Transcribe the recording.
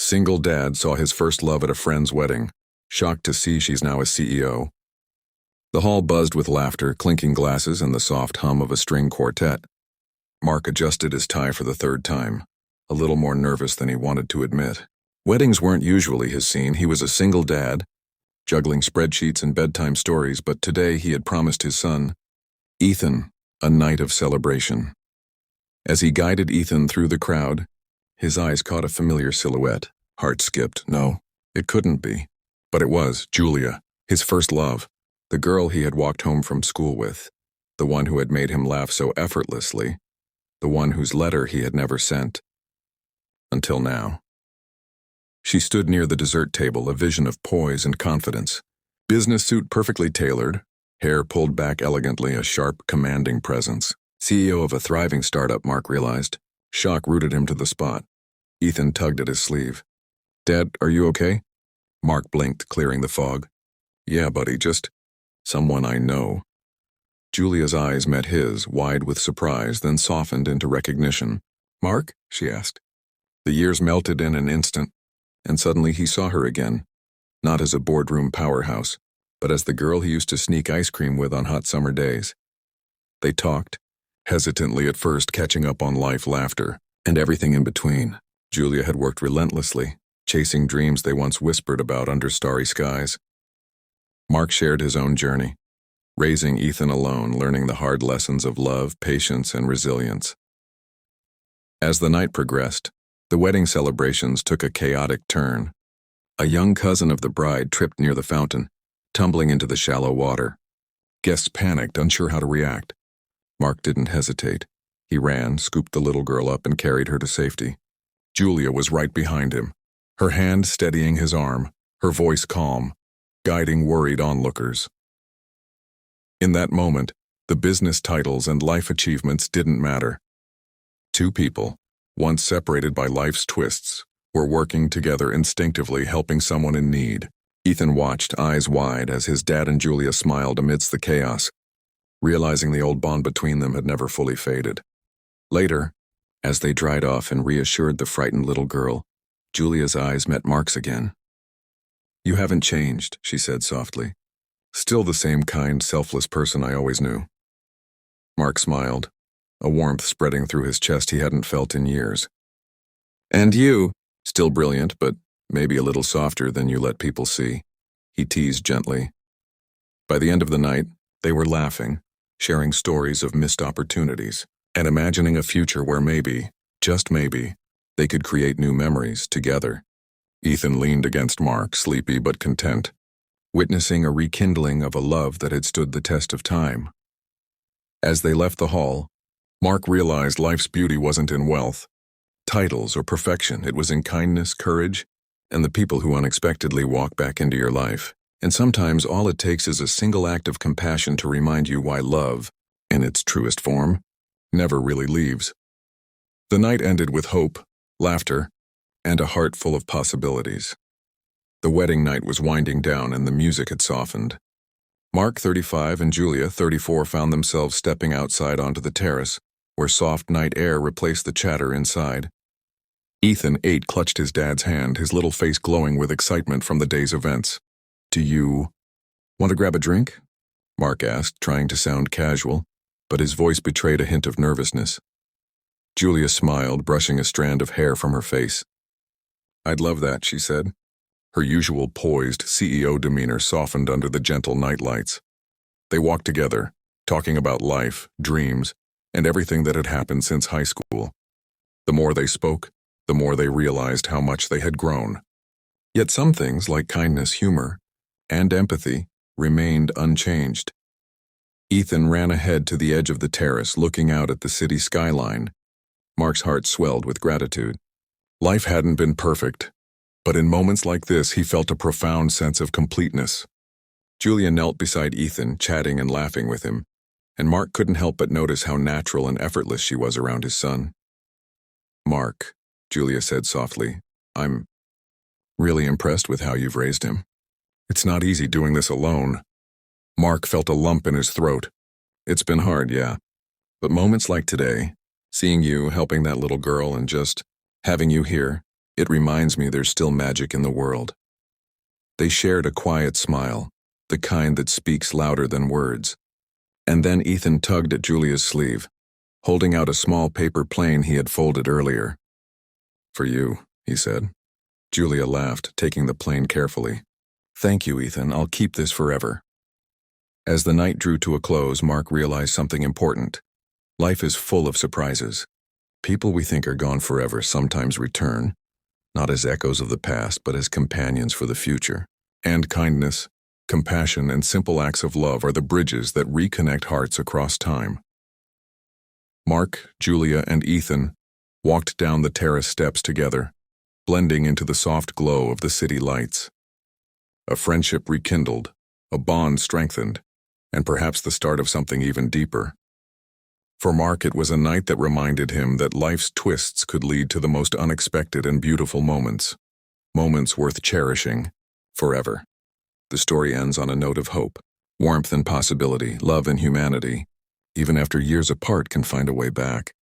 Single dad saw his first love at a friend's wedding, shocked to see she's now a CEO. The hall buzzed with laughter, clinking glasses, and the soft hum of a string quartet. Mark adjusted his tie for the third time, a little more nervous than he wanted to admit. Weddings weren't usually his scene. He was a single dad, juggling spreadsheets and bedtime stories, but today he had promised his son, Ethan, a night of celebration. As he guided Ethan through the crowd, his eyes caught a familiar silhouette. Heart skipped. No, it couldn't be. But it was Julia, his first love, the girl he had walked home from school with, the one who had made him laugh so effortlessly, the one whose letter he had never sent. Until now. She stood near the dessert table, a vision of poise and confidence. Business suit perfectly tailored, hair pulled back elegantly, a sharp, commanding presence. CEO of a thriving startup, Mark realized. Shock rooted him to the spot. Ethan tugged at his sleeve. "Dad, are you okay?" Mark blinked, clearing the fog. "Yeah, buddy, just someone I know." Julia's eyes met his, wide with surprise, then softened into recognition. "Mark?" she asked. The years melted in an instant, and suddenly he saw her again, not as a boardroom powerhouse, but as the girl he used to sneak ice cream with on hot summer days. They talked, hesitantly at first, catching up on life, laughter, and everything in between. Julia had worked relentlessly, chasing dreams they once whispered about under starry skies. Mark shared his own journey, raising Ethan alone, learning the hard lessons of love, patience, and resilience. As the night progressed, the wedding celebrations took a chaotic turn. A young cousin of the bride tripped near the fountain, tumbling into the shallow water. Guests panicked, unsure how to react. Mark didn't hesitate. He ran, scooped the little girl up, and carried her to safety. Julia was right behind him, her hand steadying his arm, her voice calm, guiding worried onlookers. In that moment, the business titles and life achievements didn't matter. Two people, once separated by life's twists, were working together instinctively, helping someone in need. Ethan watched, eyes wide, as his dad and Julia smiled amidst the chaos, realizing the old bond between them had never fully faded. Later, as they dried off and reassured the frightened little girl, Julia's eyes met Mark's again. "You haven't changed," she said softly. "Still the same kind, selfless person I always knew." Mark smiled, a warmth spreading through his chest he hadn't felt in years. "And you, still brilliant, but maybe a little softer than you let people see," he teased gently. By the end of the night, they were laughing, sharing stories of missed opportunities, and imagining a future where maybe, just maybe, they could create new memories together. Ethan leaned against Mark, sleepy but content, witnessing a rekindling of a love that had stood the test of time. As they left the hall, Mark realized life's beauty wasn't in wealth, titles, or perfection. It was in kindness, courage, and the people who unexpectedly walk back into your life. And sometimes all it takes is a single act of compassion to remind you why love, in its truest form, never really leaves. The night ended with hope, laughter, and a heart full of possibilities. The wedding night was winding down and the music had softened. Mark, 35, and Julia, 34, found themselves stepping outside onto the terrace, where soft night air replaced the chatter inside. Ethan, 8, clutched his dad's hand, his little face glowing with excitement from the day's events. "Do you want to grab a drink?" Mark asked, trying to sound casual, but his voice betrayed a hint of nervousness. Julia smiled, brushing a strand of hair from her face. "I'd love that," she said. Her usual poised CEO demeanor softened under the gentle nightlights. They walked together, talking about life, dreams, and everything that had happened since high school. The more they spoke, the more they realized how much they had grown. Yet some things, like kindness, humor, and empathy, remained unchanged. Ethan ran ahead to the edge of the terrace, looking out at the city skyline. Mark's heart swelled with gratitude. Life hadn't been perfect, but in moments like this he felt a profound sense of completeness. Julia knelt beside Ethan, chatting and laughing with him, and Mark couldn't help but notice how natural and effortless she was around his son. "Mark," Julia said softly, "I'm really impressed with how you've raised him. It's not easy doing this alone." Mark felt a lump in his throat. "It's been hard, yeah. But moments like today, seeing you helping that little girl and just having you here, It reminds me there's still magic in the world. They shared a quiet smile, the kind that speaks louder than words. And then Ethan tugged at Julia's sleeve, holding out a small paper plane he had folded earlier. "For you," he said. Julia laughed, taking the plane carefully. "Thank you, Ethan. I'll keep this forever." As the night drew to a close, Mark realized something important. Life is full of surprises. People we think are gone forever sometimes return, not as echoes of the past, but as companions for the future. And kindness, compassion, and simple acts of love are the bridges that reconnect hearts across time. Mark, Julia, and Ethan walked down the terrace steps together, blending into the soft glow of the city lights. A friendship rekindled, a bond strengthened, and perhaps the start of something even deeper. For Mark, it was a night that reminded him that life's twists could lead to the most unexpected and beautiful moments. Moments worth cherishing forever. The story ends on a note of hope, warmth and possibility, love and humanity, even after years apart, can find a way back.